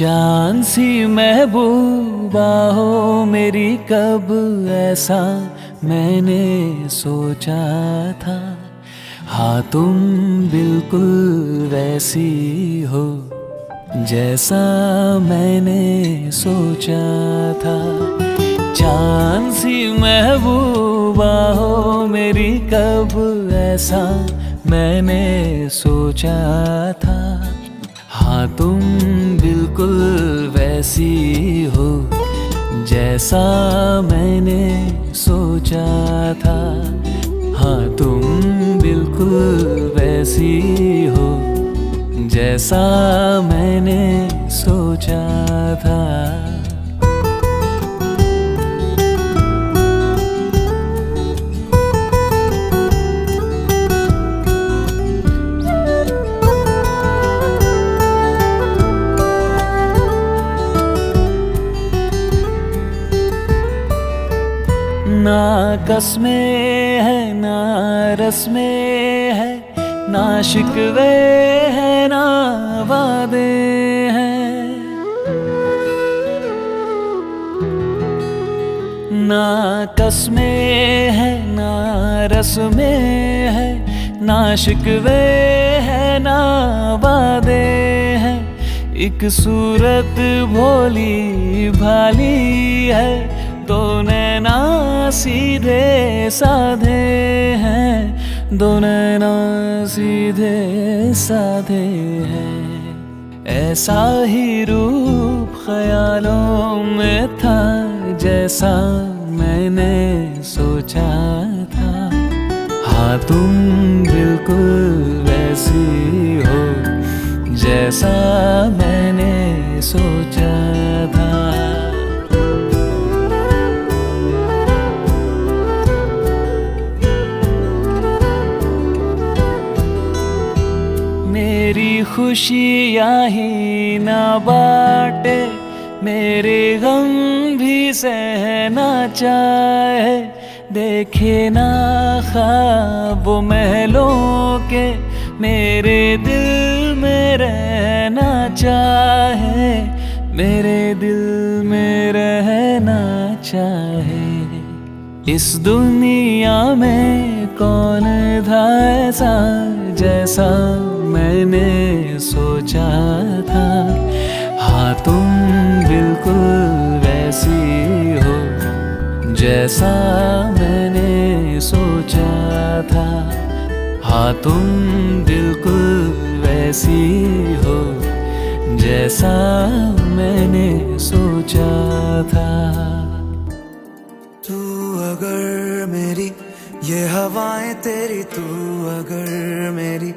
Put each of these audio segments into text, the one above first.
चांद सी महबूबा हो मेरी, कब ऐसा मैंने सोचा था। हाँ तुम बिल्कुल वैसी हो जैसा मैंने सोचा था। चांद सी महबूबा हो मेरी, कब ऐसा मैंने सोचा था। हाँ तुम बिल्कुल वैसी हो जैसा मैंने सोचा था। हाँ तुम बिल्कुल वैसी हो जैसा मैंने सोचा था। ना कसमें है ना रस्में है, ना शिकवे है ना वादे हैं। ना कसमें है ना रस्में है, ना शिकवे है ना वादे हैं। एक सूरत भोली भाली है, दो नैना सीधे साधे हैं, दो नैना सीधे साधे हैं। ऐसा ही रूप ख्यालों में था जैसा मैंने सोचा था। हाँ तुम बिल्कुल वैसी हो जैसा मैंने सोचा था। मेरी खुशियाँ ही ना बाटे, मेरे गम भी सहना चाहे। देखे ना ख्वाब वो महलों के, मेरे दिल में रहना चाहे, मेरे दिल में रहना चाहे। इस दुनिया में कौन था ऐसा जैसा मैंने सोचा था। हाँ तुम बिल्कुल वैसी हो जैसा मैंने सोचा था। हाँ तुम बिल्कुल वैसी हो जैसा मैंने सोचा था। तू अगर मेरी ये हवाएं तेरी, तू अगर मेरी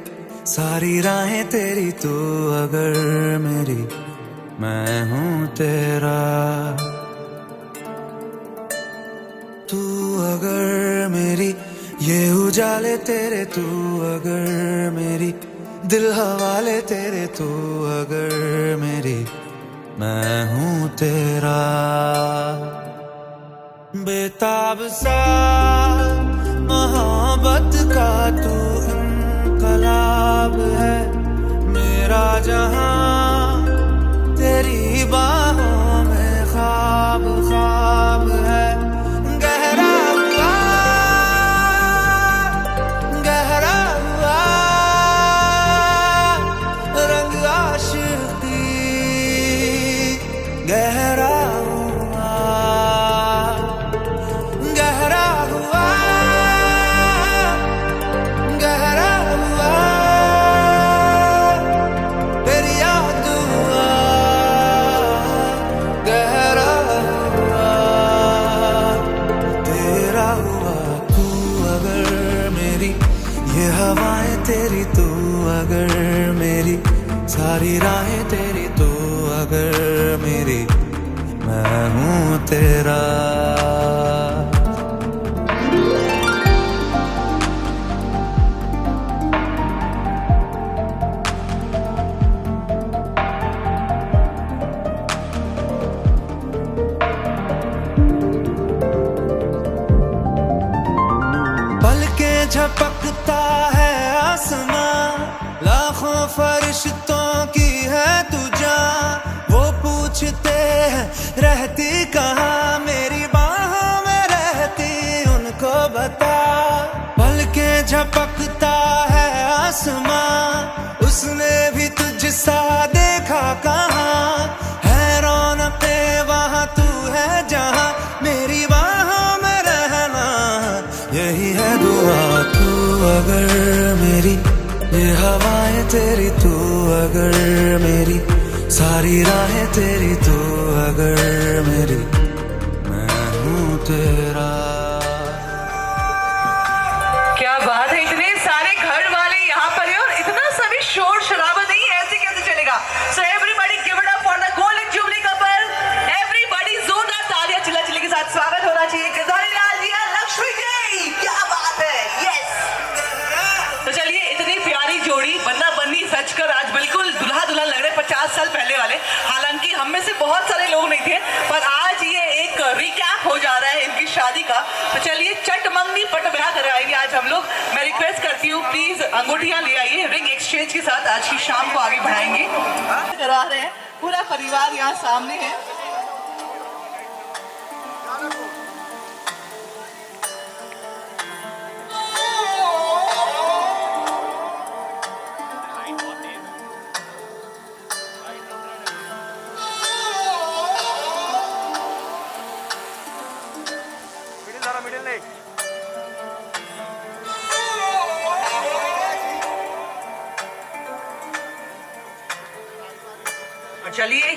सारी राहें तेरी, तू अगर मेरी मैं हूँ तेरा। तू अगर मेरी ये उजाले तेरे, तू अगर मेरी दिल हवाले तेरे, तू अगर मेरी मैं हूँ तेरा। बेताब सा मोहब्बत का तू इनकलाब है, मेरा जहां तेरी बाहों में ख्वाब ख्वाब है। गहरा हुआ रंग आशिकी, गहरा तेरी, तू अगर मेरी सारी राहें तेरी, तू अगर मेरी मैं हूँ तेरा। पलकें झपकता है आसमां, लाखों फरिश्तों की है तू जान। वो पूछते हैं रहती कहाँ, मेरी बाहों में रहती उनको बता। पल के झपकता है आसमां, उसने भी तुझसा देखा कहाँ, है रौनके वहाँ तू है जहाँ, मेरी बाहों में रहना यही है दुआ। तू अगर मेरी, ये हवाएं तेरी, तू अगर मेरी, सारी राहें तेरी, तू अगर मेरी, मैं हूँ तेरा। क्या बात है, इतने सारे घर वाले यहाँ पर हैं और इतना सभी शोर शराबा नहीं है, ऐसे कैसे चलेगा? So everybody give it up for the golden jubilee couple. Everybody जोरदार तालियां चिल्ला-चिल्ली के साथ स्वागत होना चाहिए केदारी लाल जी और लक्ष्मी जी। क्या बात है, यस। तो चलिए, इतनी प्यारी जोड़ी बन्ना बन्नी सच कर आज बिल्कुल दुल्हा दुल्हन लग रहे 50 साल पहले वाले। हालांकि हम में से बहुत सारे लोग नहीं थे, पर आज ये एक रिकैप हो जा रहा है इनकी शादी का। तो चलिए, चट मंगनी पट ब्याह कराएंगे आज हम लोग। मैं रिक्वेस्ट करती हूँ प्लीज अंगूठियां ले आइए, रिंग एक्सचेंज के साथ आज की शाम को आगे बढ़ाएंगे। करा रहे हैं, पूरा परिवार यहाँ सामने है। चलिए,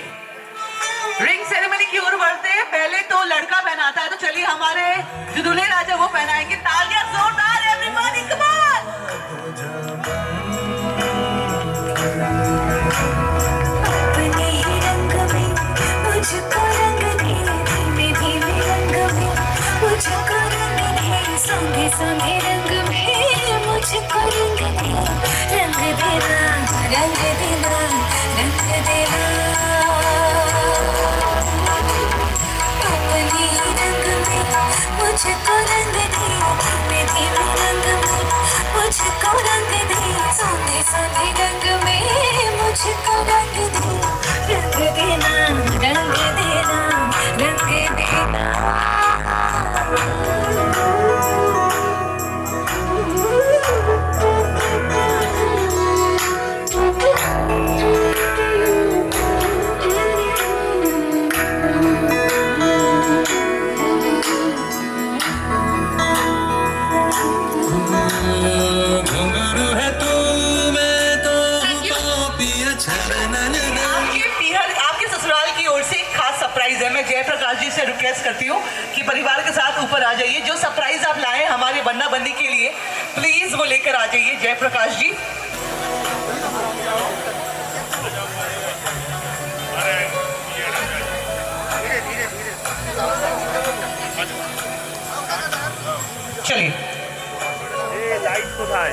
रिंग सेरेमनी की ओर बढ़ते हैं। पहले तो लड़का पहनाता है, तो चलिए हमारे जो दूल्हे राजा वो पहनाएंगे। तालियां जोरदार, एवरीबॉडी कम ऑन। अपने ही रंग में मुझको रंग दे, धीमे धीमे रंग में मुझको रंग दे, संगे संगे रंग में मुझको रंग दे, रंग देना रंग देना रंग देना। अपने ही रंग में मुझको रंग दे, धीमे धीमे रंग में मुझको रंग दे, संगे संगे रंग में मुझको रंग दे, रंग देना रंग देना रंग देना। मैं जयप्रकाश जी से रिक्वेस्ट करती हूँ कि परिवार के साथ ऊपर आ जाइए। जो सरप्राइज आप लाए हमारे बन्ना बन्नी के लिए, प्लीज वो लेकर आ जाइए जयप्रकाश जी। चलिए, लाइट तो था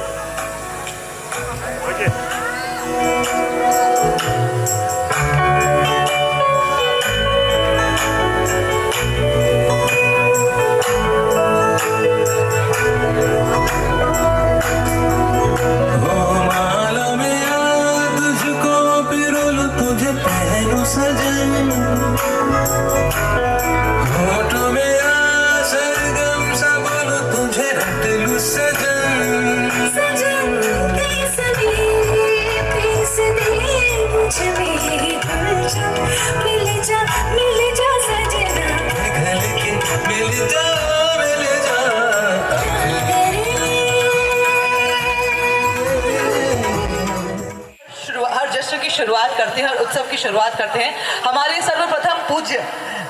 शुरुआत करते हैं और उत्सव की शुरुआत करते हैं। हमारे सर्वप्रथम पूज्य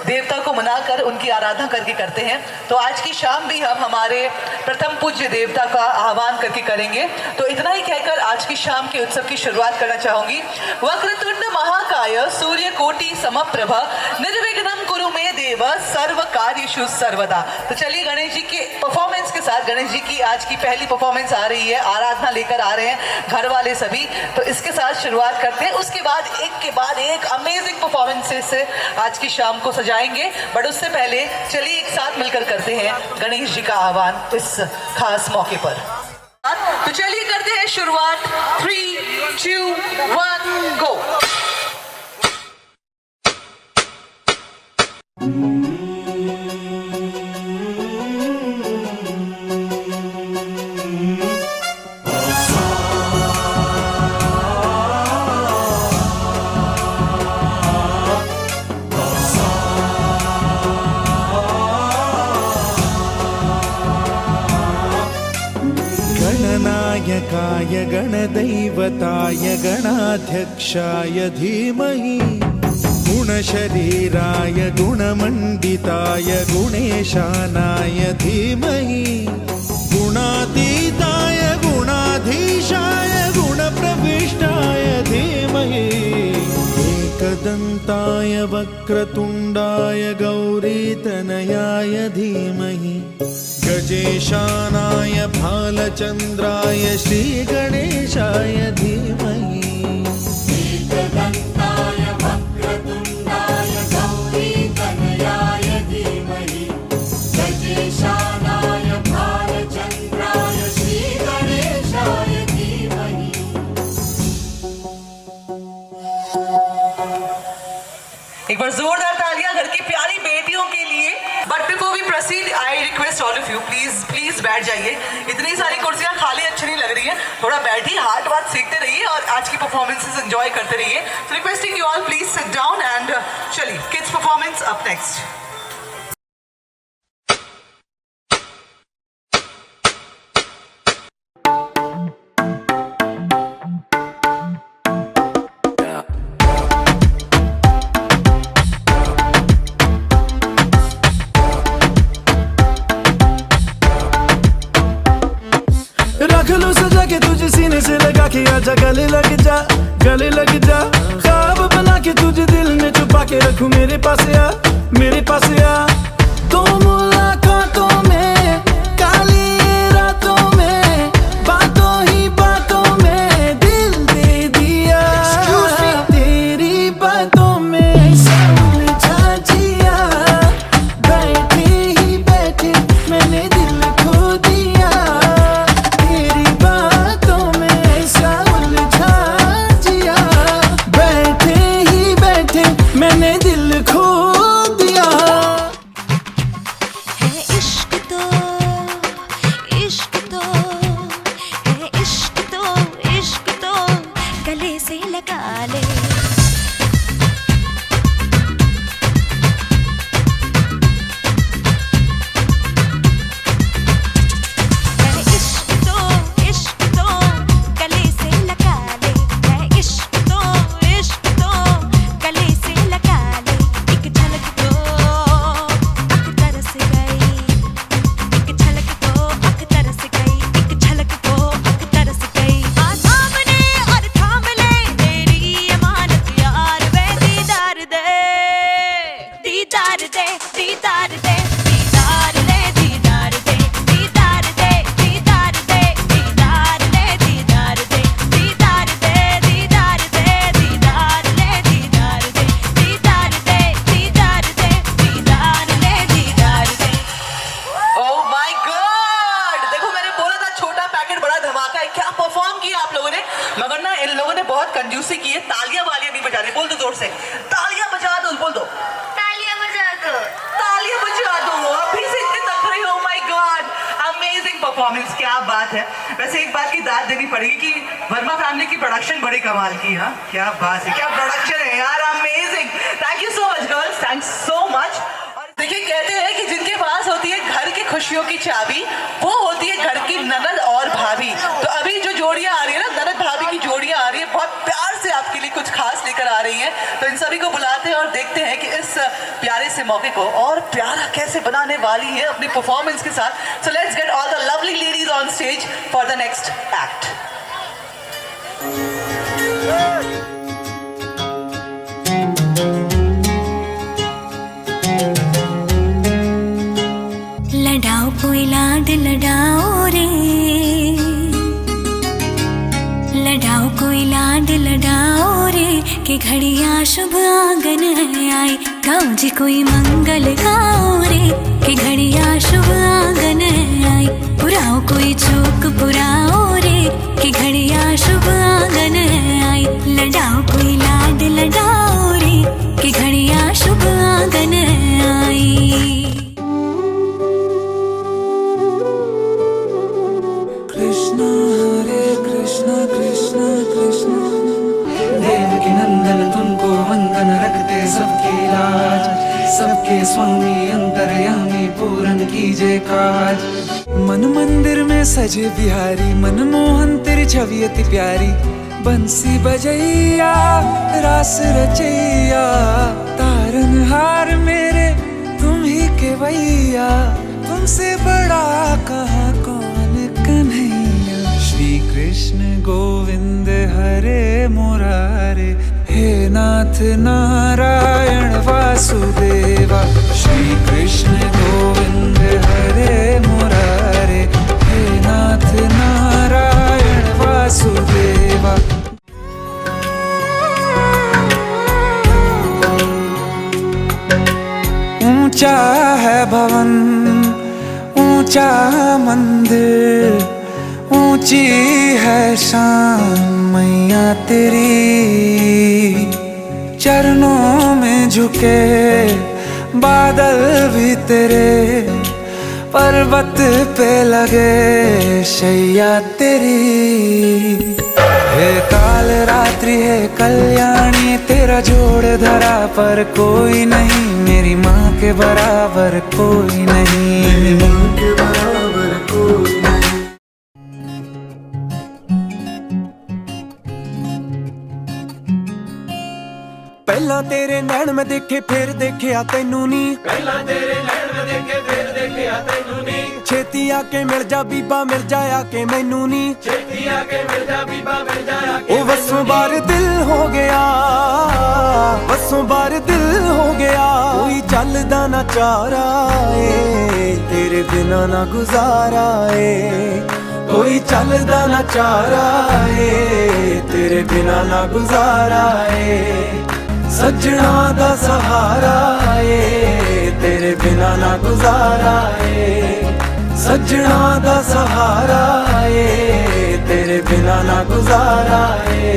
देवता को मनाकर उनकी आराधना करके करते हैं। तो आज की शाम भी हम हमारे प्रथम पूज्य देवता का आह्वान करके करेंगे। तो इतना ही कहकर आज की शाम के उत्सव की शुरुआत करना चाहूंगी। वक्रतुंड महाकाय सूर्यकोटि समप्रभ निर्विघ्नं कुरु मे देव सर्व कार्येषु सर्वदा। तो चलिए, गणेश जी के परफॉर्मेंस के साथ, गणेश जी की आज की पहली परफॉर्मेंस आ रही है, आराधना लेकर आ रहे हैं घर वाले सभी। तो इसके साथ शुरुआत करते हैं, उसके बाद एक के बाद एक अमेजिंग परफॉर्मेंसेस से आज की शाम को सजाएंगे। बट उससे पहले चलिए एक साथ मिलकर करते हैं गणेश जी का आह्वान इस खास मौके पर। तो चलिए करते हैं शुरुआत। 3, 2, 1 गो। गणनायकाय गणदैवताय गणाध्यक्षाय धीमहि गुणशरीराय गुणमण्डिताय गुणेशानाय धीमहि गुणातीताय गुणाधीशाय गुणप्रविष्टाय धीमहि एकदन्ताय वक्रतुण्डाय गौरीतनयाय धीमहि गजेशानाय भालचन्द्राय श्रीगणेशाय धीमहि एकदन्ताय वक्रतुण्डाय गौरीतनयाय धीमहि गजेशानाय भालचन्द्राय श्रीगणेशाय धीमहि। एक बार जोरदार तालियां घर की प्यारी बेटियों के लिए। But before we proceed I request all of you please बैठ जाइए। इतनी सारी कुर्सियां खाली अच्छी नहीं लग रही हैं, थोड़ा बैठिए, हाथ बात सीखते रहिए और आज की परफॉर्मेंसेस एंजॉय करते रहिए। So requesting you all please sit down and चलिए किड्स परफॉर्मेंस अप नेक्स्ट। रख लो सजा के तुझे सीने से लगा के आजा गले लग जा ख्वाब बना के तुझे दिल में छुपा के रखूं मेरे पास आ तो मुलाकातों में काली रातों में बातों ही बातों में दिल दे दिया तेरी बातों में समझा जिया बैठे ही बैठे मैंने दिल खो दिया तेरी बातों में समझा जिया बैठे ही बैठे मैंने दिल खो दिया। है इश्क तो है इश्क तो गले से लगा ले। है इश्क तो गले से लगा ले। है इश्क तो गले से लगा ले। एक झलक तो अख तरस गई, एक झलक तो अख तरस गई, एक झलक तो अख तरस गई। सामने और थाम ले तेरी अमानत यार वे दीदार दे दीदार दे दीदार दे दीदार ले दीदार दे दीदार दे दीदार दे दीदार ले दीदार दे दीदार दे दीदार दे दीदार ले दीदार दे दीदार दे दीदार दे दीदार ले दीदार दे। ओह माय गॉड, देखो मैंने बोला था छोटा पैकेट बड़ा धमाका है। क्या परफॉर्म किया आप लोगों ने, मगर ना इन लोगों ने बहुत कंजूसी की है। तालियां वालियां नहीं बजा रही, बोल दो जोर से, तालियां बजा दो, बोल दो तालियां बजा दो। तालियां बजा दो। अभी से इतने तक रहे हो, माय गॉड अमेजिंग परफॉर्मेंस, क्या बात है। वैसे एक बात की दाद देनी पड़ेगी कि वर्मा फैमिली की प्रोडक्शन बड़ी कमाल की। हाँ क्या बात है, क्या प्रोडक्शन है यार, amazing. Thank you so much girls, thanks so much. और देखिए कहते हैं कि जिनके पास होती है घर की खुशियों की चाबी वो होती है घर की ननद और भाभी। तो अभी जो जोड़ियां आ रही है ना, ननद भाभी की जोड़ियां आ रही है, बहुत प्यार से आपके लिए कुछ खास लेकर आ रही हैं। तो इन सभी को बुलाते हैं और देखते हैं कि इस प्यारे से मौके को और प्यारा कैसे बनाने वाली है अपनी परफॉर्मेंस के साथ। So let's get all the lovely ladies on stage for the next act. लड़ाओ कोई लाड लड़ाओ रे, लड़ाओ कोई लाड लड़ाओ रे कि घड़िया शुभ आंगन आई। गाओ जी कोई मंगल गाओ रे कि घड़िया शुभ आंगन आई। पुराओ कोई चूक पुराओ रे कि घड़िया शुभ आंगन आई। लड़ाओ कोई लाड लड़ाओ रे कि घड़िया शुभ आंगन आई। जन रखते सबकी लाज, सबके स्वामी अंतर्यामी पूरन कीजे काज। मन मंदिर में सजे बिहारी, मनमोहन तेरी छवि अति प्यारी। बंसी बजैया रास रचैया, तारनहार मेरे तुम ही केवैया। तुमसे बड़ा कहाँ कौन कन्हैया। श्री कृष्ण गोविंद हरे मुरारे, हे नाथ नारायण वासुदेवा। श्री कृष्ण गोविंद हरे मुरारे, हे नाथ नारायण वासुदेवा। ऊंचा है भवन, ऊंचा मंदिर, ऊंची है शान मैया तेरी। चरणों में झुके बादल भी तेरे, पर्वत पे लगे शैया तेरी। हे काल रात्रि है कल्याणी, तेरा जोड़ धरा पर कोई नहीं। मेरी माँ के बराबर कोई नहीं, मेरी माँ के बराबर कोई नहीं। पहला तेरे नैन में देखे फिर देखे तैनू नी, पहला तेरे नैन में देखे फिर देखे तैनू नी। छेती आके मिल जा बीबा मिल जाया के मैनू नी, छेती आके मिल जा बीबा मिल जाया के। ओ वसों बार दिल हो गया, वसों बार दिल हो गया। कोई चलदा ना चारा ए, तेरे बिना ना गुजारा ए। कोई चलदा ना चारा ए, तेरे बिना ना गुजारा ए। सजना दा सहारा ए, तेरे बिना ना गुजारा ए। सजना दा सहारा ए, तेरे बिना ना गुजारा ए।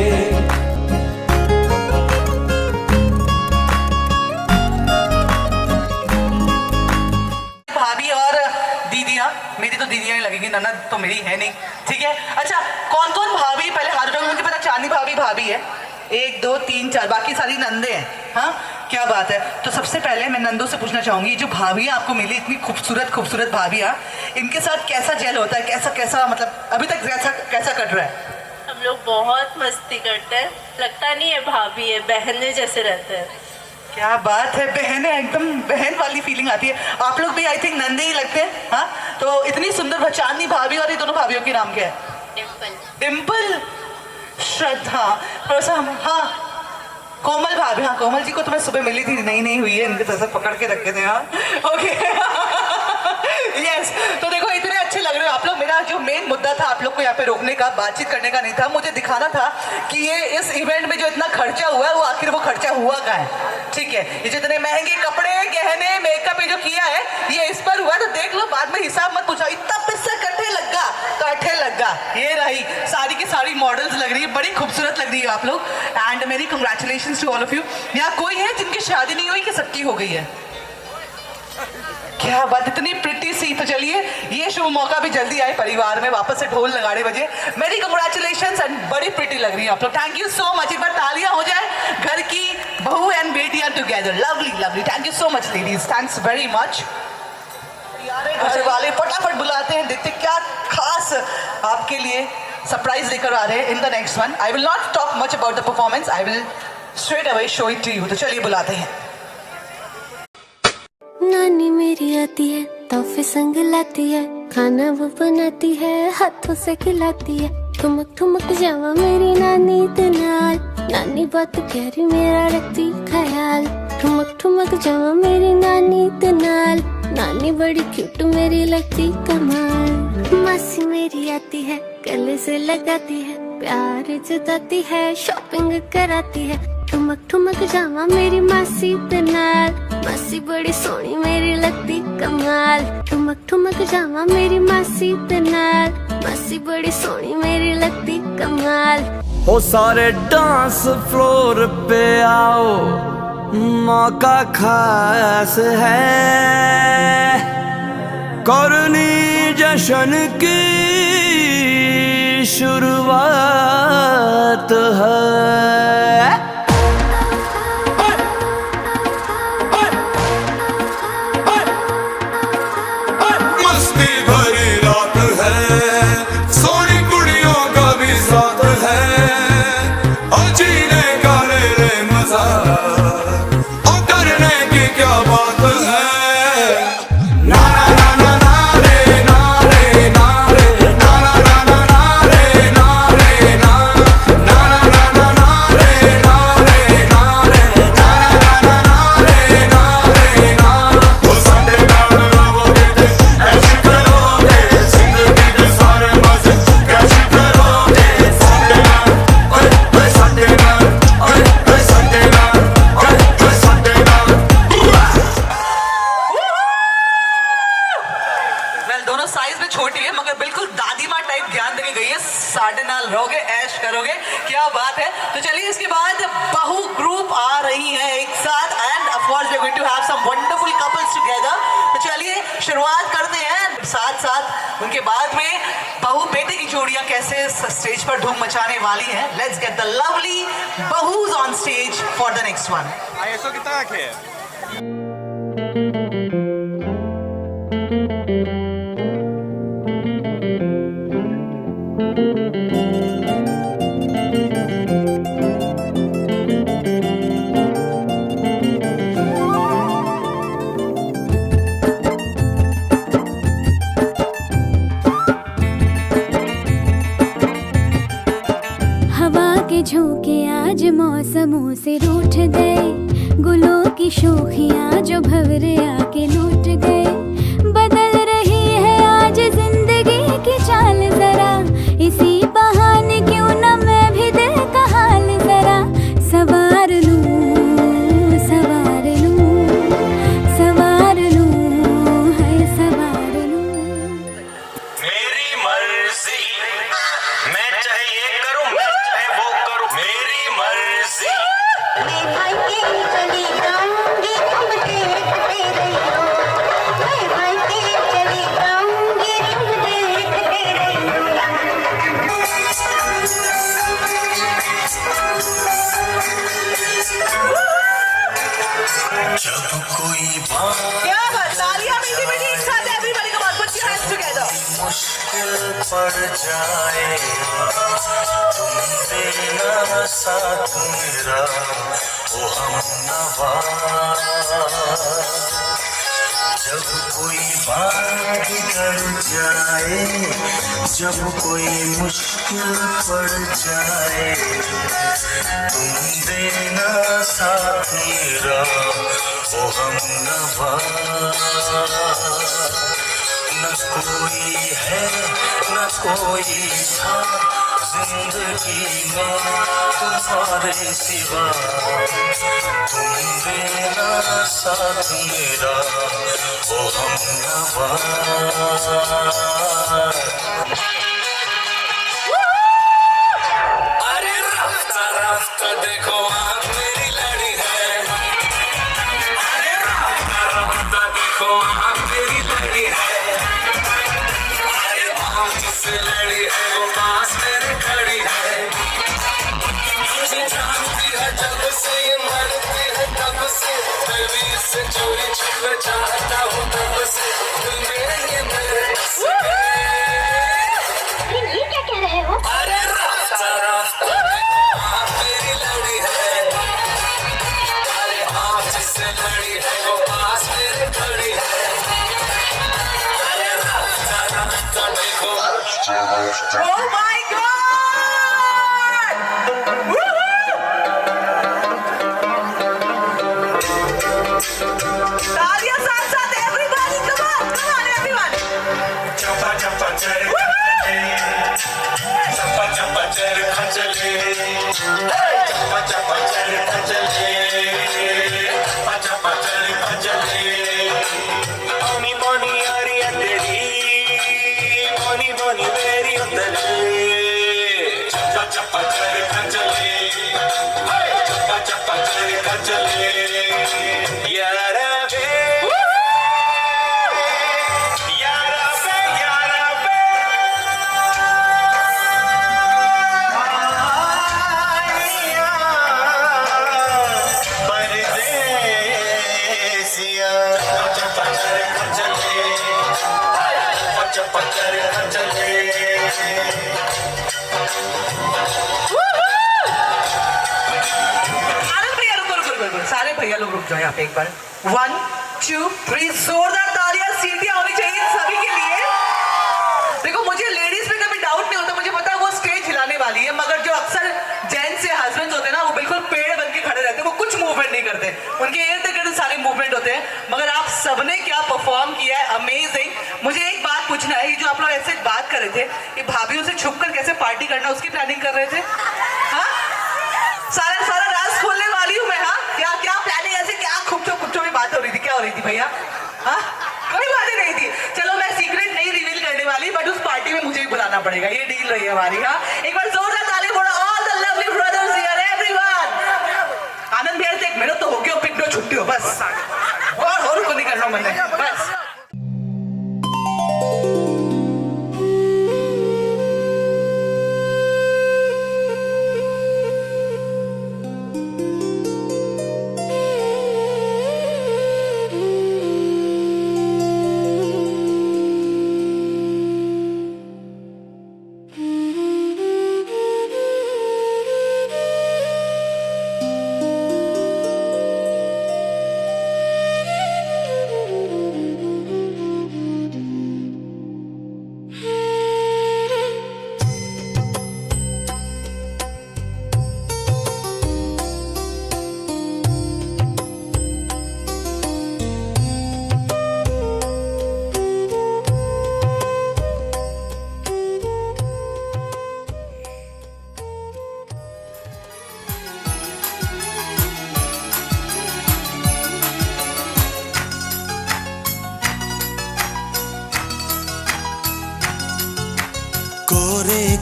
भाभी और दीदियाँ, मेरी तो दीदियाँ ही लगेगी, ननद तो मेरी है नहीं, ठीक है। अच्छा, कौन कौन भाभी, पहले हाथ उठाओ। मुझे पता चांदी भाभी भाभी है, 1 2 3 4, बाकी सारी नंदे हैं। हाँ, क्या बात है। तो सबसे पहले मैं नंदों से पूछना चाहूंगी, जो भाभियाँ आपको मिली, इतनी खूबसूरत खूबसूरत भाभियाँ, इनके साथ कैसा जेल होता है, कैसा कैसा मतलब अभी तक कैसा कट रहा है? हम लोग बहुत मस्ती करते हैं, लगता नहीं है भाभी है, बहने जैसे रहते हैं। क्या बात है, बहन है, एकदम बहन वाली फीलिंग आती है। आप लोग भी आई थिंक नंदे ही लगते हैं। हाँ, तो इतनी सुंदर चांदनी भाभी, और ये दोनों भाभियों के नाम क्या है? डिम्पल। डिम्पल, श्रद्धा, हाँ, कोमल भाभी। हाँ, कोमल जी को तो मैं सुबह मिली थी, नहीं हुई है, इनके तरफ पकड़ के रखे थे। हाँ, ओके। यस, तो देखो इतने अच्छे लग रहे हो आप लोग। मेरा जो मेन मुद्दा था आप लोग को यहाँ पे रोकने का, बातचीत करने का नहीं था, मुझे दिखाना था कि ये इस इवेंट में जो इतना खर्चा हुआ है वो आखिर वो खर्चा हुआ कहाँ है। ठीक है, ये जितने महंगे कपड़े गहने मेकअप ये जो किया है ये इस पर हुआ, तो देख लो, बाद में हिसाब मत पूछो। इतना पैसा कट्ठे लगा तो अट्ठे लगा। ये रही सारी की सारी मॉडल्स लग रही है, बड़ी खूबसूरत लग रही है आप लोग। एंड मेरी congratulations to all of you. यहाँ कोई है जिनकी शादी नहीं हुई कि सबकी हो गई है? क्या बात, इतनी प्रिटी सी। तो चलिए, ये शुभ मौका भी जल्दी आए, परिवार में वापस से ढोल नगाड़े बजे। मेरी कंग्रेचुलेशंस एंड बड़ी प्रिटी लग रही है आप लोग। Thank you so much. एक बार तालियां हो जाए, घर की बहू एंड बेटियां together. Lovely lovely, thank you so much ladies, thanks very much. घर वाले फटाफट बुलाते हैं, देखते क्या खास आपके लिए सरप्राइज लेकर आ रहे हैं in the next one. I will not talk much about the performance, I will straight away show it to you. तो चलिए बुलाते हैं। नानी मेरी आती है, तोहफे संग लाती है, खाना वो बनाती है, हाथों से खिलाती है। ठुमक ठुमक जावा मेरी नानी ते नाल, नानी बात कह रही मेरा रखती ख्याल। ठुमक ठुमक जावा मेरी नानी ते नाल, नानी बड़ी क्यूट मेरी लगती कमाल। मासी मेरी आती है, गले से लगाती है, प्यार जताती है, शॉपिंग कराती है। ठुमक ठुमक जावा मेरी मासी ते नाल, मासी बड़ी सोहनी मेरी लगती कमाल। ठुमक ठुमक जावा मेरी मासी ते नाल, मासी बड़ी सोहनी मेरी लगती कमाल। ओ सारे डांस फ्लोर पे आओ, मौका खास है, करनी जश्न की शुरुआत है। बात है। तो चलिए इसके बाद बहु ग्रुप आ रही है एक साथ and of course we are going to have some wonderful couples together. तो चलिए शुरुआत करते हैं, साथ साथ उनके बाद में बहू बेटे की जोड़ियां कैसे स्टेज पर धूम मचाने वाली हैं। Let's get the lovely bahus on stage for the next one. ISO कितना रखे है? हवा के झोंके आज मौसमों से रूठ गए, गुलों की शोखियां जो भंवरे आके लूट गए। बदल रही है आज जिंदगी की चाल जरा, इसी बहाने क्यों न मैं भी दिल का हाल जरा सवार लूं, सवार लूं, सवार लूं, है सवार लूं। मेरी मर्जी, मैं चाहे ये करूं, मैं चाहे वो करूं, मेरी मर्जी। मैं भाई के चली जाऊंगी, तुम देखते रहियो। मैं भाई के चली जाऊंगी, तुम देखते रहियो। जब कोई बात क्या बात, तालियां मीठी मीठी एक साथ everybody come on put your hands together. मुश्किल पड़ जाए, तुम देना साथ मेरा ओ हमनवा। जब कोई बात बिगड़ जाए, जब कोई मुश्किल पड़ जाए, तुम देना साथ मेरा ओ हमनवा। न कोई है न कोई था जिंदगी में तुम्हारे सिवा, तुम देना साथ मेरा ओ हमनवा। अरे रास्ता रास्ता देखो आप मेरी लड़ी है, अरे रास्ता रास्ता देखो आप मेरी लड़ी है। से लड़ी है वो पास मेरे खड़ी है, मुझे जानती है जब से ये मरती है तब से, मैं भी इससे चोरी छुप चाहता हूँ तब से, दिल में ये मेरे ये क्या कह रहे हो? अरे रास्ता रास्ता देखो आप मेरी लड़ी है, अरे आप जिससे लड़ी है वो पास मेरे खड़ी है। अरे रास्ता रास्ता देखो Oh my God! तालियां साथ साथ everybody, come on everyone! चप्पा चप्पा चरखा चले, चप्पा चप्पा चरखा चले, चप्पा चप्पा चरखा चले, चप्पा चप्पा चरखा चले। बोनी बोनी यारी तेरी, बोनी बोनी मेरी तेरी, चप्पा चप्पा चरखा चले, चप्पा चप्पा चरखा चले। यारा बे, यारा बे, यारा बे। परदेसिया चप्पा चरखा चले, चप्पा चरखा चले। आनंद भैया रुको, सारे भैया लोग रुक जाओ यहाँ पे एक बार। 1 2 3 जोरदार तालियां सीटियां होनी चाहिए सभी के लिए। देखो मुझे लेडीज पे कभी डाउट नहीं होता, मुझे पता है वो स्टेज हिलाने वाली है, मगर जो अक्सर जेंट्स से हस्बैंड होते हैं ना वो बिल्कुल पेड़ बन के खड़े रहते हैं, वो कुछ मूवमेंट नहीं करते, उनके इर्द गिर्द सारे मूवमेंट होते हैं। मगर आप सबने क्या परफॉर्म किया है, अमेजिंग। मुझे एक बात पूछना है, ये जो आप लोग ऐसे बात कर रहे थे कि भाभीयों से छुपकर कैसे पार्टी करना उसकी प्लानिंग कर रहे थे, हाँ सारा राज खोलने वाली हूँ मैं। हाँ क्या क्या प्लानिंग, ऐसे क्या खुपचो में बात हो रही थी, क्या हो रही थी भैया? हाँ कोई बातें नहीं थी। चलो मैं सीक्रेट नहीं रिवील करने वाली, बट उस पार्टी में मुझे भी बुलाना पड़ेगा, ये डील रही है हमारी। हाँ एक बार जोरदार ताली for all the lovely brothers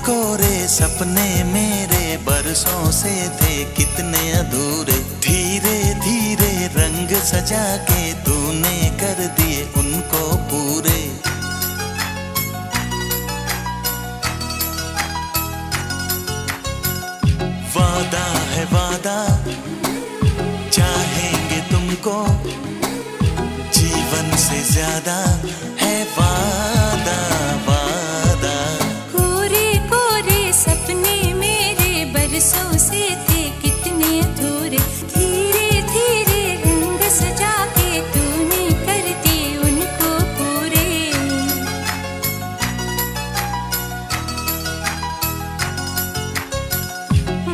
कोरे सपने मेरे बरसों से थे कितने अधूरे, धीरे धीरे रंग सजा के तूने कर दिए उनको पूरे। वादा है वादा, चाहेंगे तुमको, जीवन से ज्यादा है वादा वादा। कोरे कोरे सपने मेरे बरसों से थे कितने अधूरे, धीरे धीरे रंग सजा के तूने कर दिए उनको पूरे।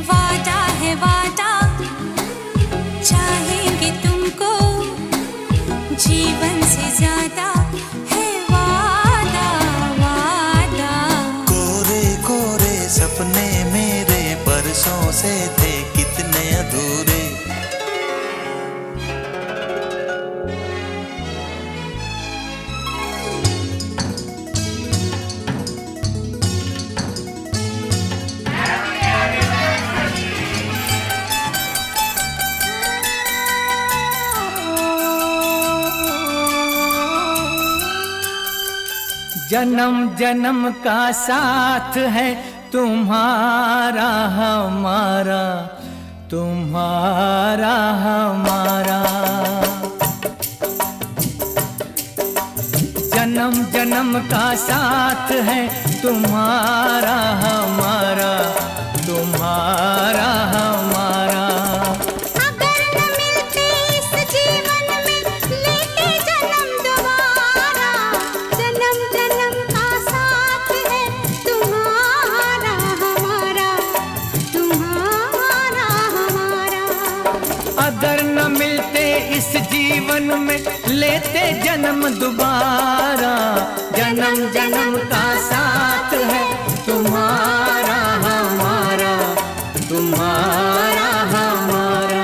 वादा है वादा, चाहेंगे तुमको, जीवन से ज्यादा है वादा वादा। कोरे कोरे सपने मेरे बरसों से थे कितने अधूरे। जन्म जन्म का साथ है तुम्हारा हमारा, तुम्हारा हमारा। जन्म जन्म का साथ है तुम्हारा हमारा, तुम्हारा हमारा। अगर न मिलते इस जीवन में लेते जन्म दोबारा, जन्म जन्म का साथ है तुम्हारा हमारा, तुम्हारा हमारा। अगर न मिलते इस जीवन में लेते जन्म दोबारा, जन्म जन्म का साथ है तुम्हारा हमारा, तुम्हारा हमारा।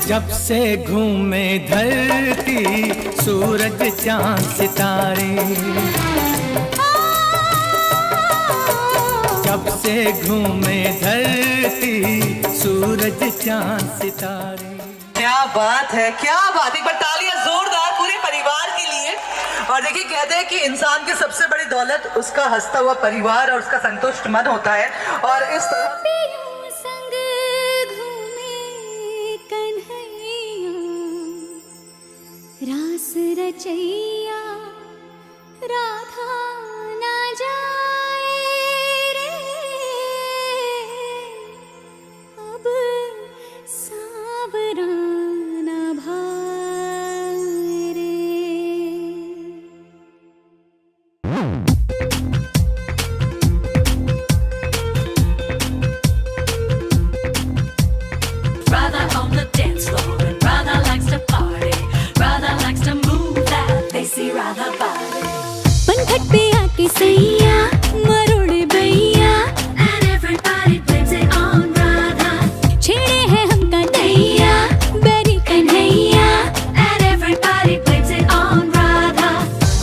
जब से घूमे धरती सूरज चांद सितारे, जब से घूमे धरती सूरज चांद सितारे। क्या बात है, क्या बात है। एक बार तालियां जोरदार पूरे परिवार के लिए। और देखिए, कहते हैं कि इंसान की सबसे बड़ी दौलत उसका हंसता हुआ परिवार और उसका संतुष्ट मन होता है। और इस तरह संग घूमे कन्हैया, रास रचैया राधा ना जाए रे, अब सावरा ना भाए रे। Brother on the dance floor and brother likes to party. Brother likes to move that they see rather body. पंखट पे आके सैया मरोड़े भैया, And everybody blames it on Radha. छेड़े हैं हमका नैया बैरी Kanhaiya, And everybody blames it on Radha.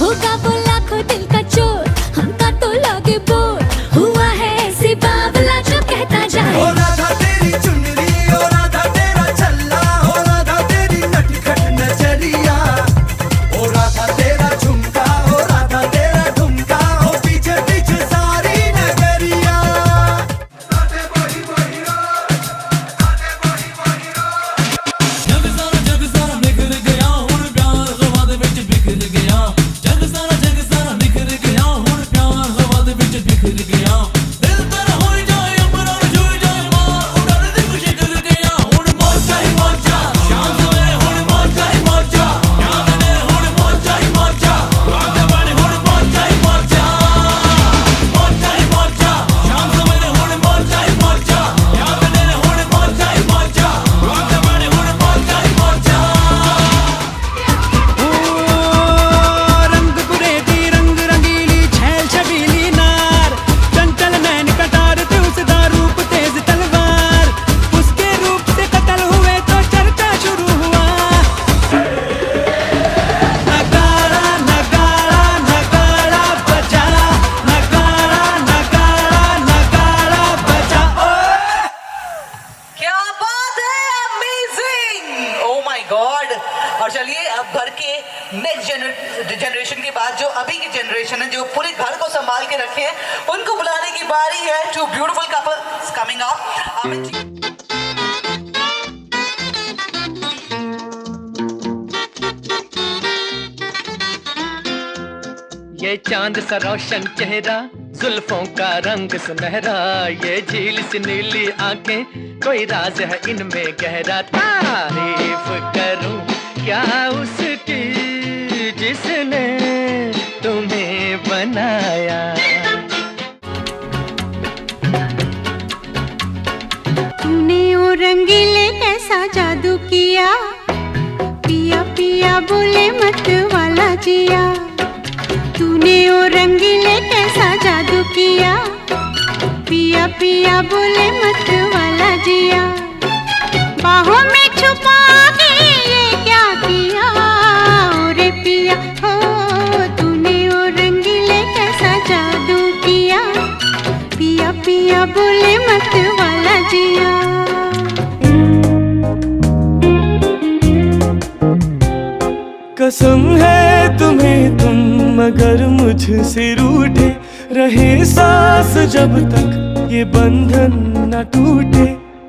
होगा वो लाखों दिल का चोर, हमका तो लगे बोर। हुआ है ऐसे बावला जो कहता जाए, ओ राधा तेरी चुनरी, ओ राधा तेरा छल्ला, ओ राधा तेरी नटखट नजरिया, ओ राधा तेरा झुमका, ओ राधा तेरा ठुमका, ओ पीछे चलिए अब घर के नेक्स्ट जनरेशन के बाद जो अभी की जनरेशन है जो पूरे घर को संभाल के रखे हैं उनको बुलाने की बारी है। Two beautiful couples coming up. ये चांद सा रोशन चेहरा, जुल्फों का रंग सुनहरा, ये झील सी नीली आंखें, कोई राज है इनमें गहरा। तारीफ करूं क्या उसकी जिसने तुम्हें बनाया। तूने वो रंगीले कैसा जादू किया, पिया पिया बोले मत वाला जिया। तूने वो रंगीले कैसा जादू किया, पिया पिया बोले मत वाला जिया। बाहों में छुपा के ये क्या किया, ओरे पिया हो। तूने वो रंगीले कैसा जादू किया, पिया पिया बोले मत वाला जिया। कसम है तुम्हें तुम मगर मुझसे रूठे रहे सांस जब तक ये बंधन न टूटे।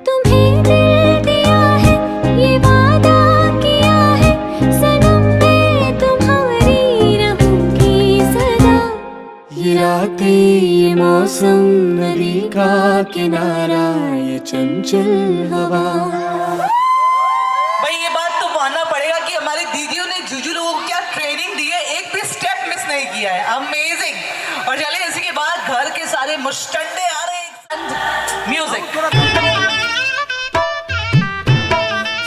तुम्हें दिल दिया है ये वादा किया है, सनम मैं तुम्हारी रहूंगी सदा। ये रातें ये मौसम नदी का किनारा ये चंचल हवा। भाई ये बात तो मानना पड़ेगा कि हमारी दीदियों ने जुजू लोगों को क्या ट्रेनिंग दी है, एक भी स्टेप मिस नहीं किया है। अमेजिंग। और चलिए इसी के बाद घर के सारे मुश्तंडे आ रहे हैं। म्यूजिक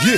ये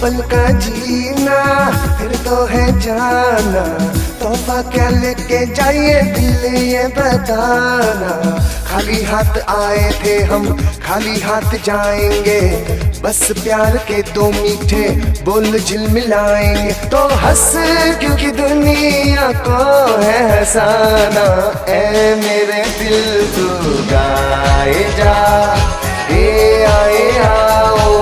पल का जीना फिर तो है जाना, तोहफा क्या लेके जाइए दिल ये बताना। खाली हाथ आए थे हम खाली हाथ जाएंगे, बस प्यार के दो मीठे बोल झिलमिलाएंगे। तो हंस क्योंकि दुनिया को है हंसाना, ऐ मेरे दिल तू गाए जा, ए आए आओ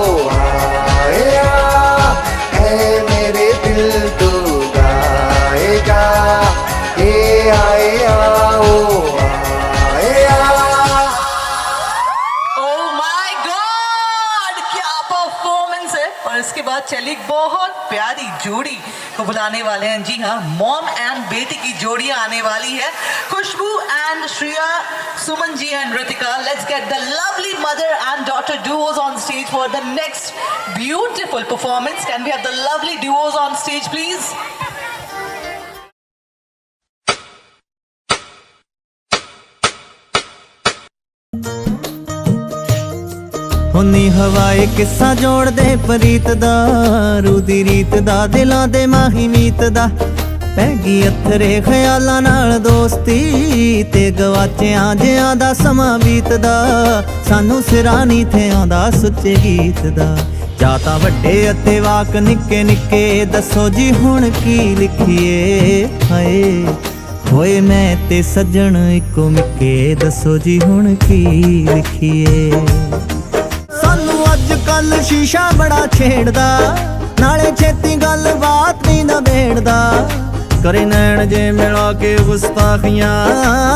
इसके बाद चली बहुत प्यारी जोड़ी को बुलाने वाले हैं। जी हाँ, मॉम एंड बेटी की जोड़ियां आने वाली है, Khushboo and Shreya, Suman ji and Ritika. Let's get the lovely mother and daughter duos on stage for the next beautiful performance. Can we have the lovely duos on stage please? हुन्नी हवाए किस्सा जोड़ दे परीत दा, रूदी रीत दा दिलां दे माही मीत दा। पैगी अथरे ख्यालां नाल दोस्ती ते गवाचियां जियां दा समां बीतदा। सानू सिरा नहीं थे आंदा सुच्चे गीत दा, जाता वड्डे अते वाक निक्के निक्के। दसो जी हुण की लिखिए, हाय होए मैं ते सज्जन इको मिक्के। दसो जी हुण की लिखिए। कल शीशा बड़ा छेड़दा, नाले छेती गल बात नहीं नबेड़दा। करे नैन जे मिला के गुस्ताखियां,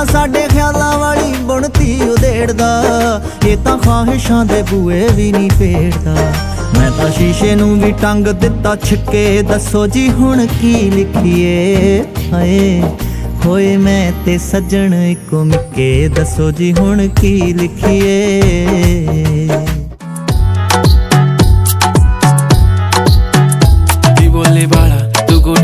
साडे ख्यालां वाली बुनती उधेड़दा। ये तां ख्वाहिशां दे बूए भी नहीं फेड़दा, मैं तां शीशे नूं भी टंग दिता छिक्के। दसो जी हुण की लिखिए, हाय होए मैं ते सज्जन इको मिक्के। दसो जी हुण की लिखिए।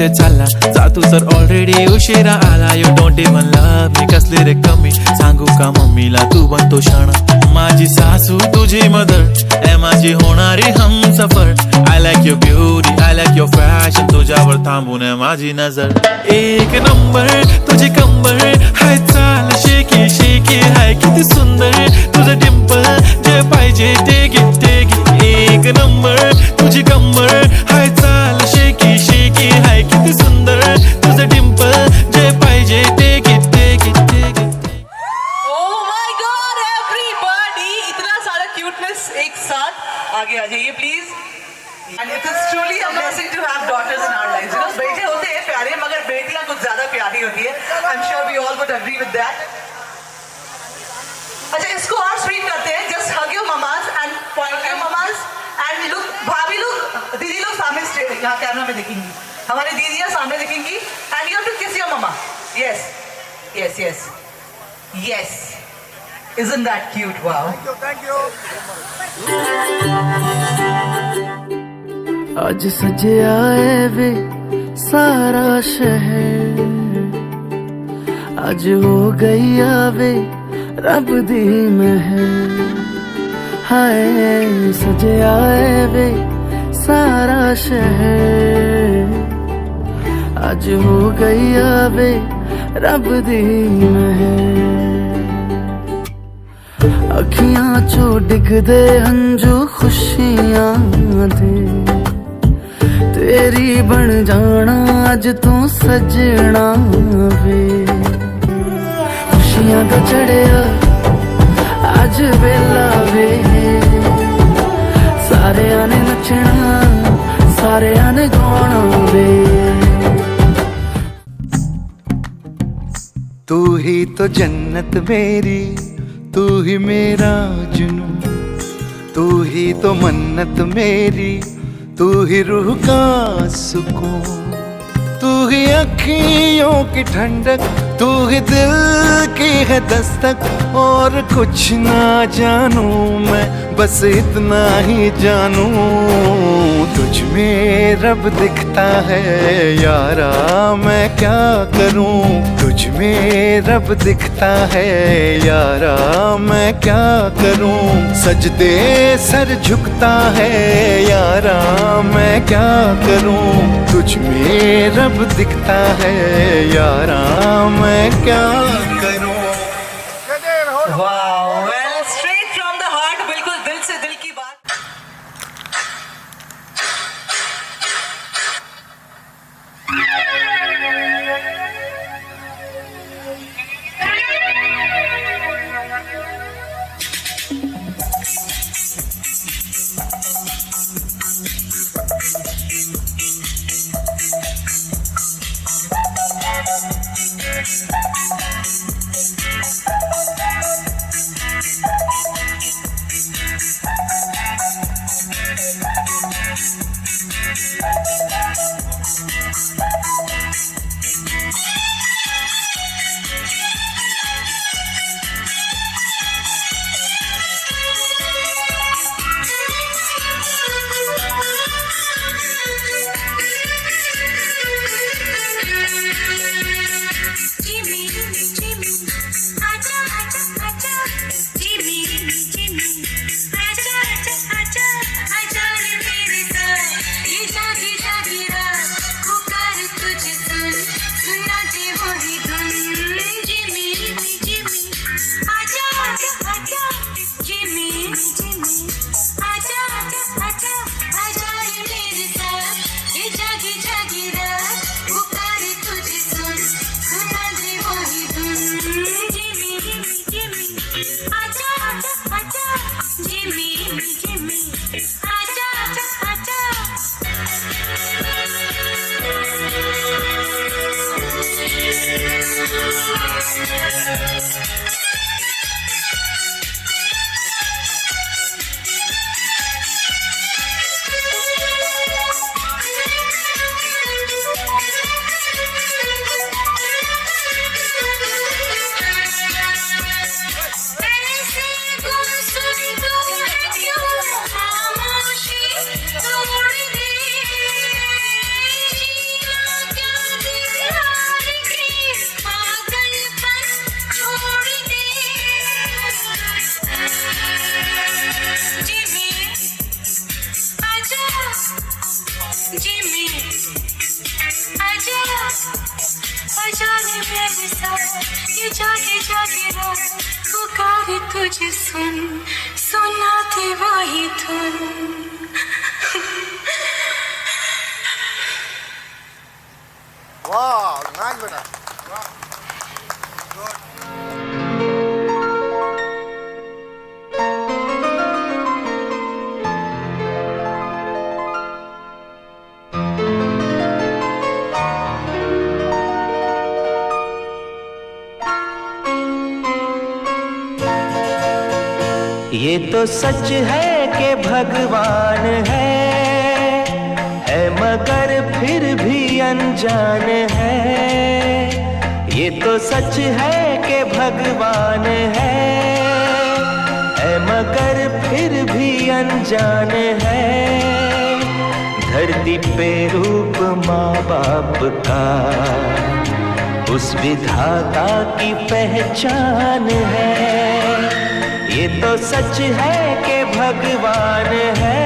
कुठे चालला जा तू तर ऑलरेडी उशिरा आला. यू डोंट इवन लव्ह मी कसले रे कमी सांगू का मम्मीला तू बनतो शाणा. माझी सासू तुझी मदर ए माझी होणारी Humsafar. I like your beauty I like your fashion तुझ्यावर थांबून आहे माझी नजर. एक नंबर तुझी कंबर हाय चाल शेकी शेकी हाय किती सुंदर तुझं डिंपल जे पाहिजे ते गिफ्ट एक नंबर तुझी कंबर हाय चाल शेकी शेकी हाय किती सुंदर तुझं डिंपल जे पाहिजे ते gift Oh my God, everybody! इतना सारा cuteness एक साथ आगे आ जाइए please. And it is truly a blessing to have daughters in our lives. You know, बेटे होते हैं प्यारे मगर बेटियां कुछ ज्यादा प्यारी होती है. I'm sure we all would agree with that. अच्छा इसको और स्वीट करते हैं. Just hug your mamas and point your mamas and look भाभी लोग दीदी लोग सामने यहाँ कैमरा में दिखेंगी. हमारी दीदियाँ सामने दिखेंगी and you have to kiss your mama. Yes, yes, yes. Yes. Isn't that cute? Wow. Thank you. आज सजिया है वे सारा शहर. आज हो गई आवे रब दी महर. हाय सजिया है वे सारा शहर. आज हो गई आवे रब दी महर. अखियां चो डिगदे हंजू खुशियां दे तेरी बन जाना अज तू सजना वे. खुशियां दा चढ़िया अज वेला वे. सारेयां ने नचना सारेयां ने गाना वे. तू ही तो जन्नत मेरी तू ही मेरा जुनू. तू ही तो मन्नत मेरी तू ही रूह का सुकून. तू ही अखियों की ठंडक तू ही दिल की है दस्तक. और कुछ ना जानू मैं बस इतना ही जानू. तुझ में रब दिखता है यारा मैं क्या करूं. तुझ में रब दिखता है यारा मैं क्या करूं. सजदे सर झुकता है यारा मैं क्या करूं. तुझ में रब दिखता है यारा मैं क्या करूं. Wow. Well, straight from the heart, बिल्कुल दिल से दिल की बात. छोड़ दे जीना ये जागे जागे रात पुकारे तुझे सुन सुनाते वही धुन वाह नाइस बेटा ये तो सच है कि भगवान है मगर फिर भी अनजान है। ये तो सच है कि भगवान है मगर फिर भी अनजान है। धरती पे रूप माँ बाप का उस विधाता की पहचान है। ये तो सच है कि भगवान है।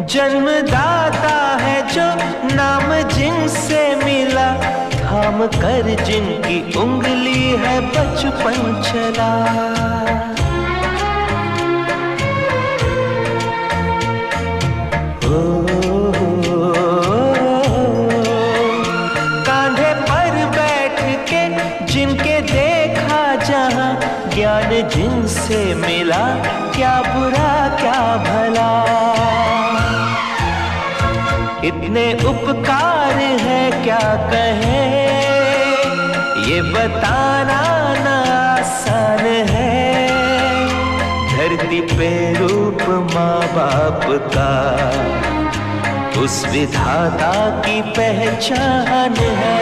जन्मदाता है जो नाम जिनसे मिला थाम कर जिनकी उंगली है बचपन चला। कांधे पर बैठ के जिनके देखा जहां ज्ञान जिनसे मिला क्या बुरा क्या भला। इतने उपकार है क्या कहें ये बताना ना आसान है। धरती पे रूप माँ बाप का उस विधाता की पहचान है।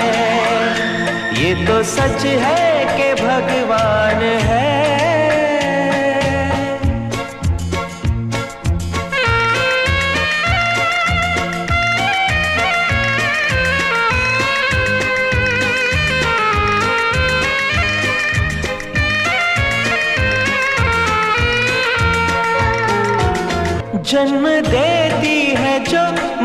ये तो सच है कि भगवान है। जन्म देती है जो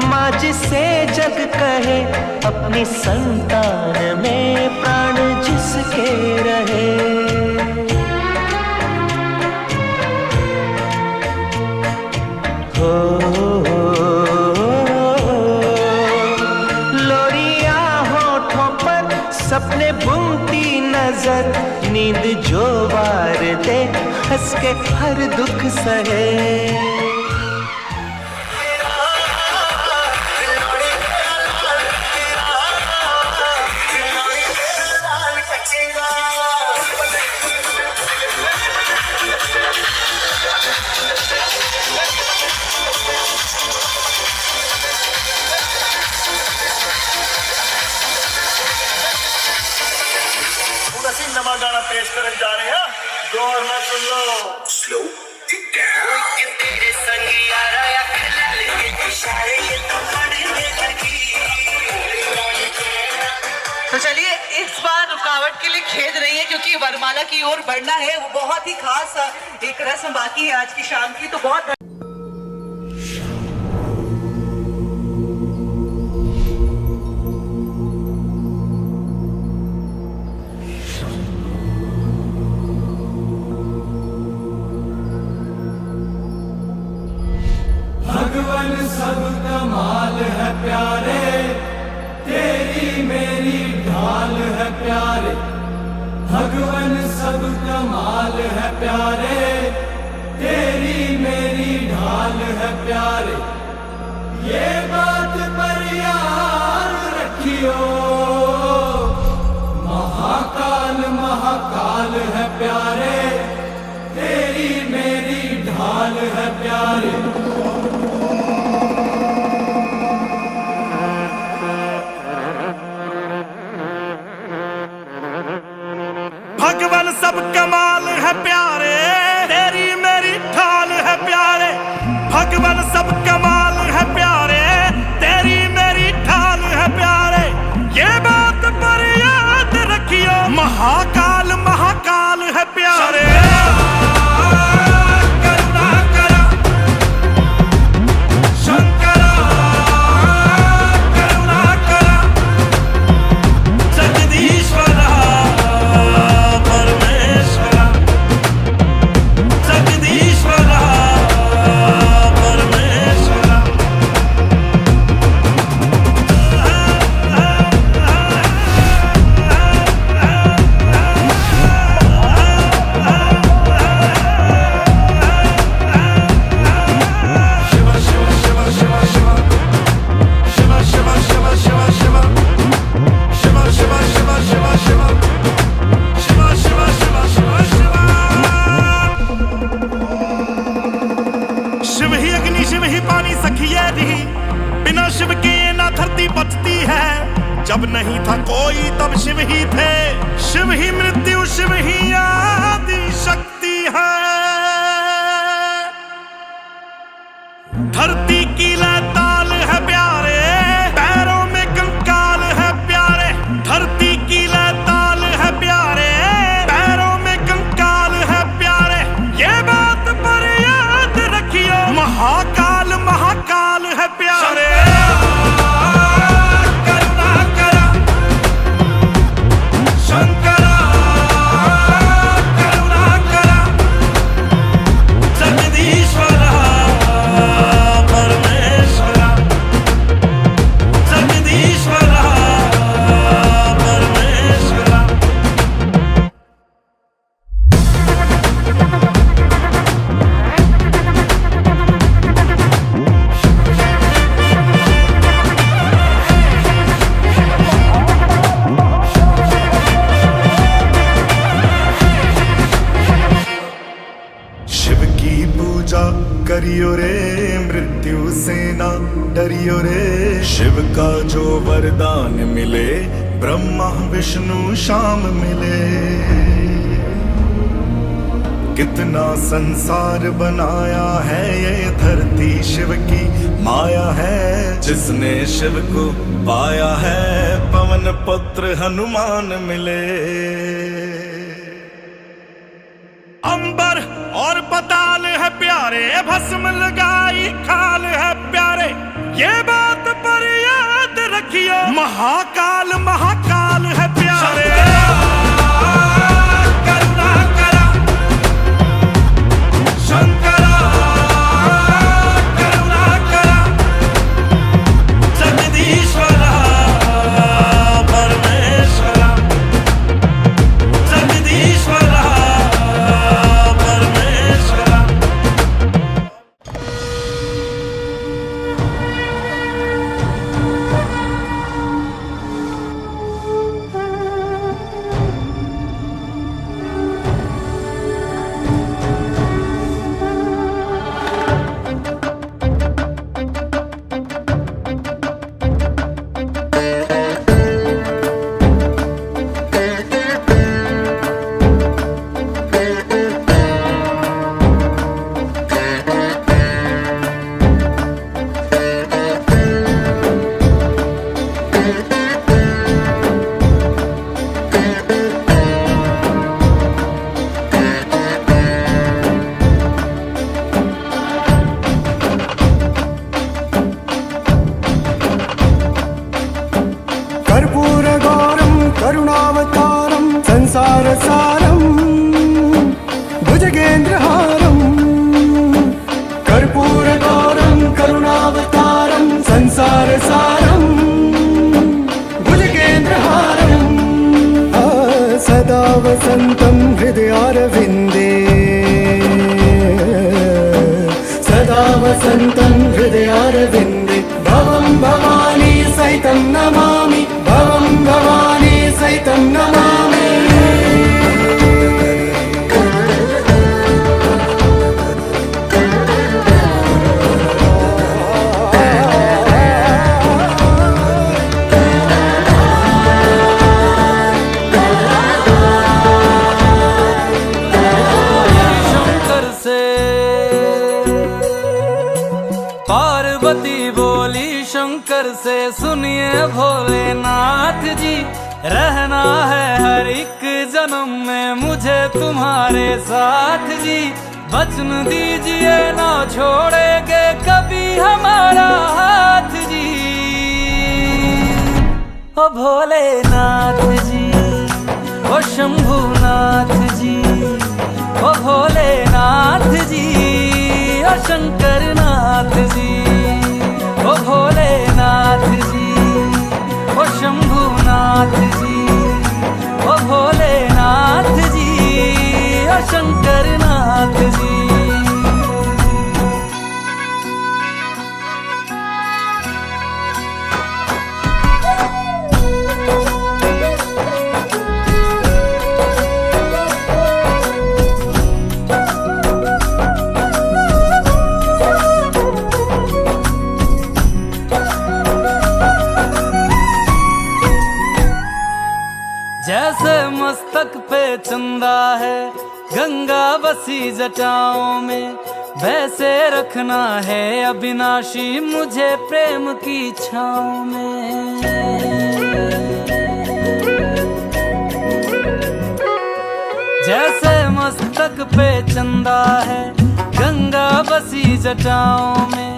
माँ जिसे जग कहे अपनी संतान में प्राण जिसके रहे। हो लोरियां होठों पर सपने बुनती नजर नींद जो वार दे हंस के हर दुख सहे। नवा गाना पेश करने जा रहे हैं गौर में सुन लो। स्लो तेरे संग यारा या इशारे ये तो चलिए इस बार रुकावट के लिए खेद नहीं है क्योंकि वरमाला की ओर बढ़ना है। वो बहुत ही खास एक रस्म बाकी है आज की शाम की। तो बहुत भगवान सब कमाल है प्यारे तेरी मेरी ढाल है प्यारे। भगवान सब कमाल है प्यारे तेरी मेरी ढाल है प्यारे। ये बात पर याद रखियो महाकाल महाकाल है प्यारे तेरी मेरी ढाल है प्यारे। भगवान सब कमाल है प्यारे तेरी मेरी ढाल है प्यारे। भगवान सब कमाल है प्यारे तेरी मेरी ढाल है प्यारे। ये बात पर याद रखियो महाकाल महाकाल है प्यारे। देखिए री, बिना शिव के ना धरती बचती है। जब नहीं था कोई तब शिव ही थे, शिव ही मृत्यु, शिव ही आदि शक्ति है। धरती की लैताल है प्यारे, पैरों में कंकाल है प्यारे। धरती की लैताल है प्यारे, पैरों में कंकाल है प्यारे। ये बात पर याद रखियो, महाकाल महाकाल है प्यारे। करुणा करा शंकरा, करुणा करा जगदीश्वरा, परमेश्वरा, जगदीश्वरा, परमेश्वरा। शिव की पूजा करियो रे, मृत्यु से ना डरियो रे। शिव का जो वरदान मिले, ब्रह्मा विष्णु शाम मिले। कितना संसार बनाया है, ये धरती शिव की माया है। जिसने शिव को पाया है, पवन पुत्र हनुमान मिले। अंबर और पताल है प्यारे, भस्म लगाई खाल है प्यारे। ये बात पर याद रखियो, महाकाल महाकाल है प्यारे। करुणा करा शंकरा, करुणा करा जगदीश्वरा, परमेश्वरा, जगदीश्वरा, परमेश्वरा। कर्पूरगौरं करुणावतारं संसारसारं भुजगेन्द्रहारं। कर्पूरगौरं करुणावतारं संसारसारं भुजगेन्द्रहारं। सदा वसन्तं हृदयारविन्दे, सदा वसन्तं हृदयारविन्दे। भवं भवानी सहितं नमामि, भवं भवानी सहितं नमामि। शंकर से पार्वती बोली, शंकर से सुनिए भोलेनाथ जी। रहना है हर एक जन्म में मुझे तुम्हारे साथ जी। वचन दीजिए ना छोड़ेंगे कभी हमारा हाथ जी। ओ भोलेनाथ जी, ओ शंभुनाथ जी, ओ भोलेनाथ जी, ओ शंकरनाथ जी। ओ भोलेनाथ जी, ओ शंभुनाथ जी, ओ भोलेनाथ जी, ओ शंकरनाथ जी। चंदा है गंगा बसी जटाओं में, वैसे रखना है अविनाशी मुझे प्रेम की छाँव में। जैसे मस्तक पे चंदा है गंगा बसी जटाओं में,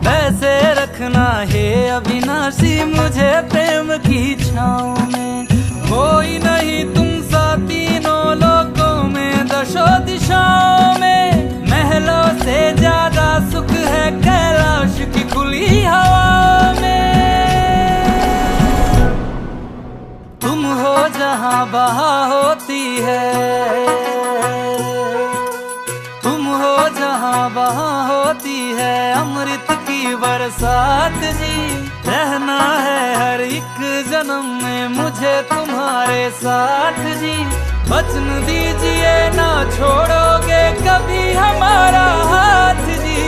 वैसे रखना है अविनाशी मुझे प्रेम की छाँव में। कोई नहीं तुम सा तीनों लोकों में दशों दिशाओं में, महलों से ज्यादा सुख है कैलाश की खुली हवा में। तुम हो जहाँ बहा होती है, तुम हो जहाँ बहा होती है अमृत की बरसात जी। रहना है हर एक जन्म में मुझे तुम्हारे साथ जी। वचन दीजिए ना छोड़ोगे कभी हमारा हाथ जी।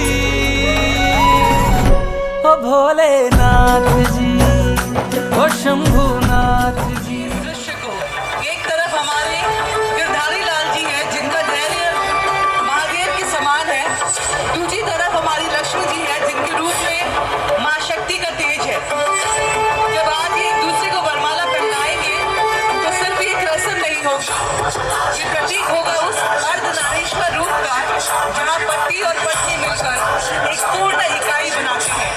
ओ भोलेनाथ जी, ओ शंभुनाथ जी। दृश्य को एक तरफ हमारे गिरधारी लाल जी हैं जिनका धैर्य महादेव के समान है, दूसरी तरफ हमारी लक्ष्मी जी है जिनके रूप में माँ शक्ति का तेज है। जब आज एक दूसरे को वरमाला पहनाएंगे तो सिर्फ एक रस्म नहीं होगी, ये प्रतीक होगा उस अर्धनारीश्वर रूप का जहाँ पति और पत्नी मिलकर एक पूर्ण इकाई बनाते हैं।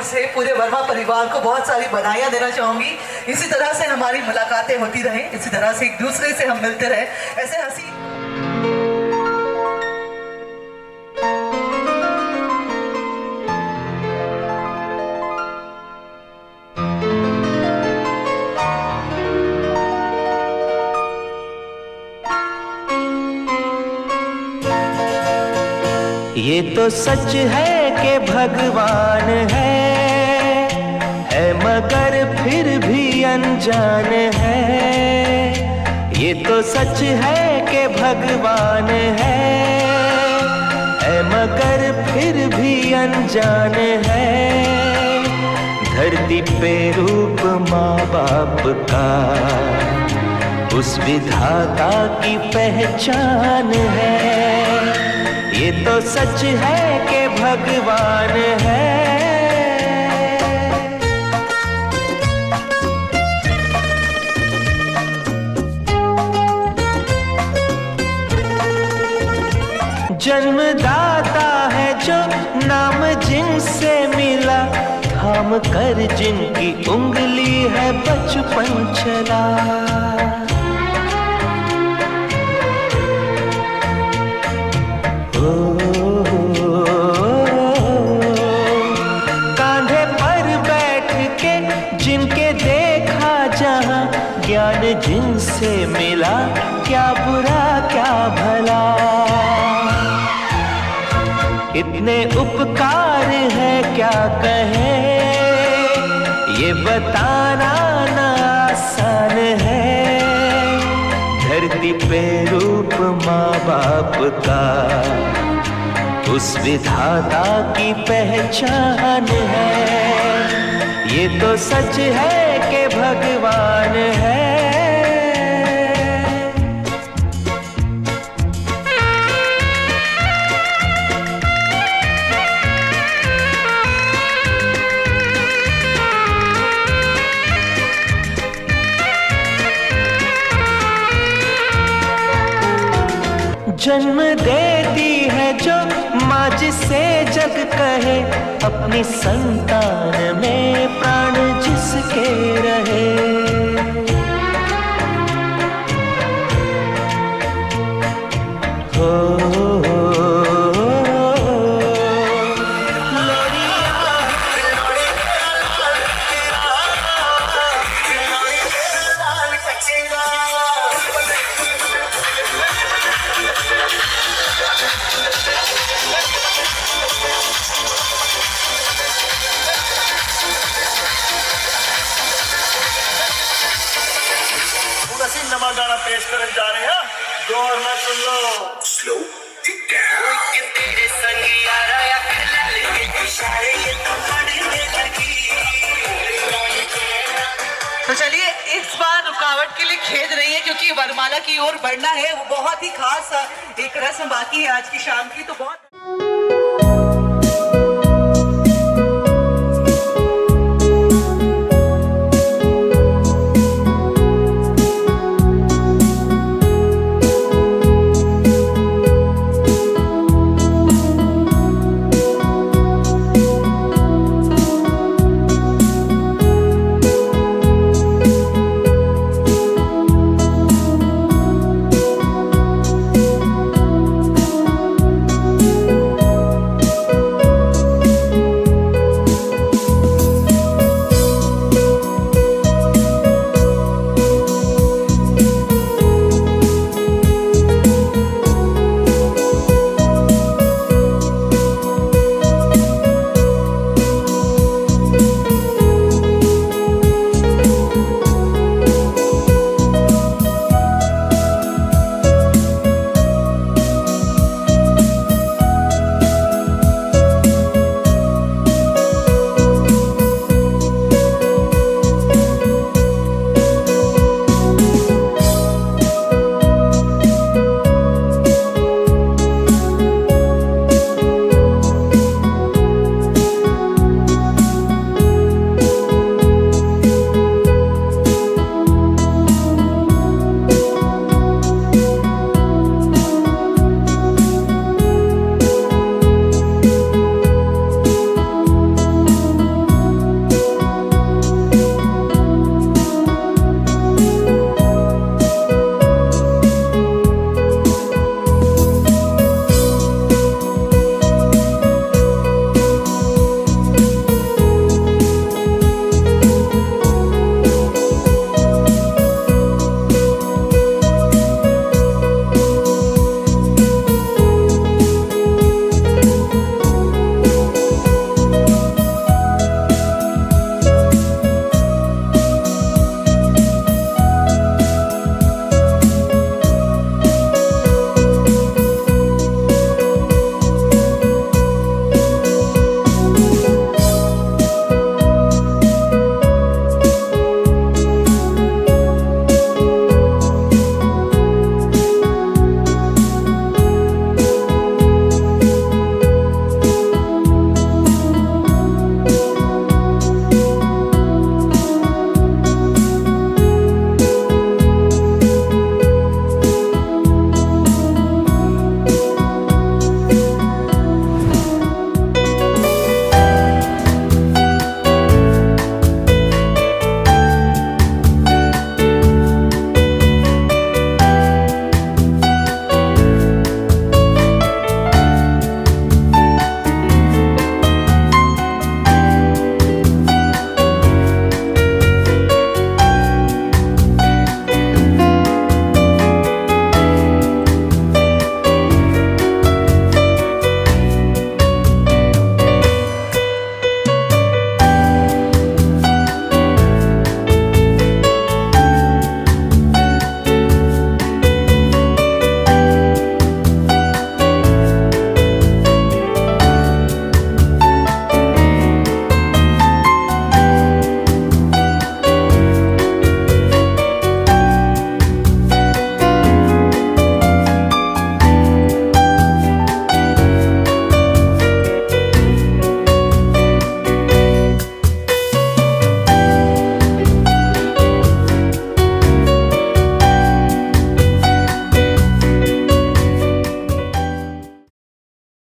से पूरे वर्मा परिवार को बहुत सारी बधाइयाँ देना चाहूँगी। इसी तरह से हमारी मुलाकातें होती रहें, इसी तरह से एक दूसरे से हम मिलते रहें, ऐसे हंसी। ये तो सच है कि भगवान है मगर फिर भी अनजान है। ये तो सच है कि भगवान है मगर फिर भी अनजान है। धरती पे रूप माँ बाप का उस विधाता की पहचान है। ये तो सच है कि भगवान है। जन्मदाता है जो नाम जिनसे मिला, थाम कर जिनकी उंगली है बचपन चला। कांधे पर बैठ के जिनके देखा जहां, ज्ञान जिनसे मिला क्या बुरा क्या भला। इतने उपकार है क्या कहें, ये बताना ना आसान है। धरती पे रूप माँ बाप का उस विधाता की पहचान है। ये तो सच है कि भगवान है। जन्म देती है जो माँ जिसे जग कहे, अपनी संतान में प्राण जिसके रहे। नवा गाना पेश करने जा रहे हैं, गौर में सुन लो। स्लो तेरे संग यारा तो चलिए, इस बार रुकावट के लिए खेद नहीं है क्योंकि वरमाला की ओर बढ़ना है। वो बहुत ही खास एक रस्म बाकी है आज की शाम की, तो बहुत